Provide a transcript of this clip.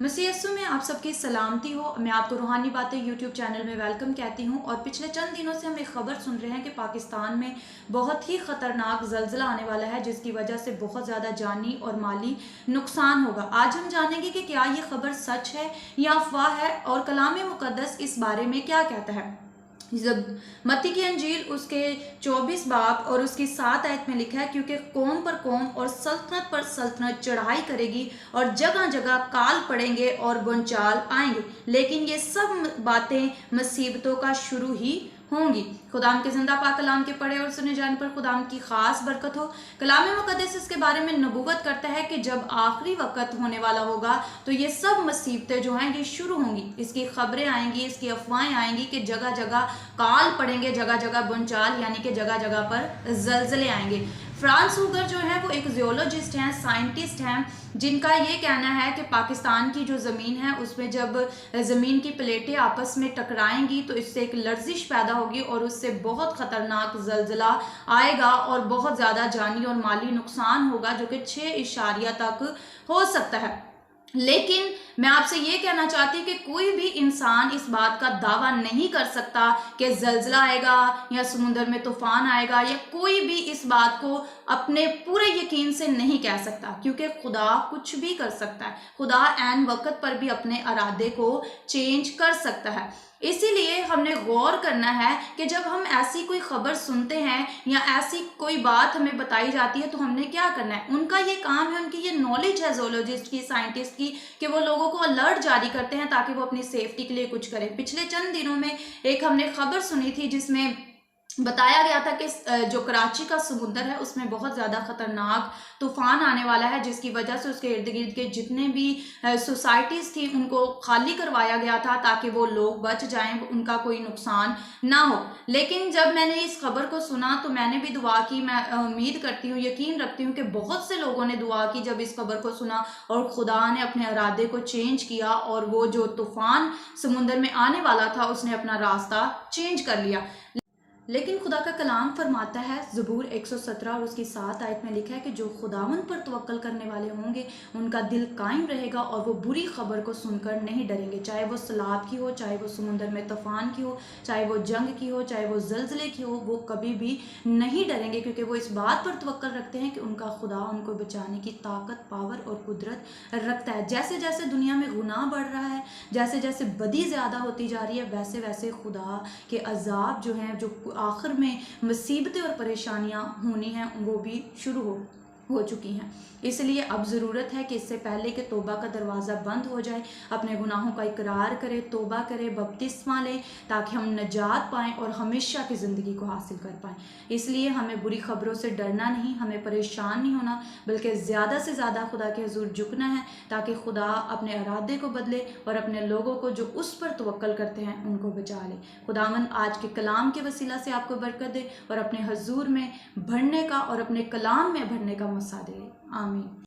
मसीह यस्सु में आप सबकी सलामती हो। मैं आपको रूहानी बातें यूट्यूब चैनल में वेलकम कहती हूँ। और पिछले चंद दिनों से हम एक खबर सुन रहे हैं कि पाकिस्तान में बहुत ही ख़तरनाक ज़लज़ला आने वाला है, जिसकी वजह से बहुत ज़्यादा जानी और माली नुकसान होगा। आज हम जानेंगे कि क्या ये खबर सच है या अफवाह है और कलाम मुक़द्दस इस बारे में क्या कहता है। जब मत्ती की अंजील उसके 24 बाब और उसकी 7 आयत में लिखा है, क्योंकि कौम पर कौम और सल्तनत पर सल्तनत चढ़ाई करेगी और जगह जगह काल पड़ेंगे और बुनचाल आएंगे, लेकिन ये सब बातें मुसीबतों का शुरू ही होंगी। खुदाम के जिंदा पाक कलाम के पढ़े और सुने जाने पर खुदाम की खास बरकत हो। कलाम मुक़द्दस इसके बारे में नबूवत करता है कि जब आखिरी वक्त होने वाला होगा तो ये सब मुसीबतें जो हैं ये शुरू होंगी। इसकी खबरें आएंगी, इसकी अफवाहें आएंगी कि जगह जगह काल पड़ेंगे, जगह जगह बुनचाल यानी कि जगह जगह पर जलजले आएंगे। फ्रांस हुगर जो है वो एक जियोलॉजिस्ट हैं, साइंटिस्ट हैं, जिनका ये कहना है कि पाकिस्तान की जो ज़मीन है उसमें जब ज़मीन की प्लेटें आपस में टकराएंगी तो इससे एक लर्जिश पैदा होगी और उससे बहुत ख़तरनाक ज़लज़ला आएगा और बहुत ज़्यादा जानी और माली नुकसान होगा, जो कि 6 इशारिया तक हो सकता है। लेकिन मैं आपसे ये कहना चाहती हूँ कि कोई भी इंसान इस बात का दावा नहीं कर सकता कि ज़लज़ला आएगा या समुद्र में तूफान आएगा, या कोई भी इस बात को अपने पूरे यकीन से नहीं कह सकता, क्योंकि खुदा कुछ भी कर सकता है। खुदा ऐन वक्त पर भी अपने इरादे को चेंज कर सकता है। इसीलिए हमने गौर करना है कि जब हम ऐसी कोई खबर सुनते हैं या ऐसी कोई बात हमें बताई जाती है तो हमने क्या करना है। उनका ये काम है, उनकी ये नॉलेज है ज़ूलॉजिस्ट की, साइंटिस्ट की, कि वो लोगों को अलर्ट जारी करते हैं ताकि वो अपनी सेफ्टी के लिए कुछ करें। पिछले चंद दिनों में एक हमने खबर सुनी थी जिसमें बताया गया था कि जो कराची का समुंदर है उसमें बहुत ज़्यादा ख़तरनाक तूफ़ान आने वाला है, जिसकी वजह से उसके इर्द गिर्द के जितने भी सोसाइटीज़ थी उनको खाली करवाया गया था ताकि वो लोग बच जाएं, उनका कोई नुकसान ना हो। लेकिन जब मैंने इस खबर को सुना तो मैंने भी दुआ की। मैं उम्मीद करती हूँ, यकीन रखती हूँ कि बहुत से लोगों ने दुआ की जब इस खबर को सुना और खुदा ने अपने इरादे को चेंज किया और वो जो तूफ़ान समुंदर में आने वाला था उसने अपना रास्ता चेंज कर लिया। लेकिन खुदा का कलाम फरमाता है, ज़बूर 117 और उसकी 7 आयत में लिखा है कि जो खुदावंद पर तवक्कल करने वाले होंगे उनका दिल कायम रहेगा और वो बुरी खबर को सुनकर नहीं डरेंगे, चाहे वो सैलाब की हो, चाहे वो समुंदर में तूफान की हो, चाहे वो जंग की हो, चाहे वो ज़लज़ले की हो, वो कभी भी नहीं डरेंगे, क्योंकि वो इस बात पर तवक्कल रखते हैं कि उनका खुदा उनको बचाने की ताकत, पावर और कुदरत रखता है। जैसे जैसे दुनिया में गुनाह बढ़ रहा है, जैसे जैसे बदी ज़्यादा होती जा रही है, वैसे वैसे खुदा के अजाब जो हैं, जो आखिर में मुसीबतें और परेशानियां होनी हैं, वो भी शुरू हो चुकी हैं। इसलिए अब ज़रूरत है कि इससे पहले कि तौबा का दरवाज़ा बंद हो जाए, अपने गुनाहों का इकरार करें, तौबा करें, बपतिस्मा लें, ताकि हम नजात पाएँ और हमेशा की ज़िंदगी को हासिल कर पाएँ। इसलिए हमें बुरी खबरों से डरना नहीं, हमें परेशान नहीं होना, बल्कि ज़्यादा से ज़्यादा खुदा के हुज़ूर झुकना है ताकि खुदा अपने इरादे को बदले और अपने लोगों को जो उस पर तवक्कल करते हैं उनको बचा ले। खुदावंद आज के कलाम के वसीला से आपको बरकत दे और अपने हुज़ूर में बढ़ने का और अपने कलाम में बढ़ने का मौका दे। आमीन।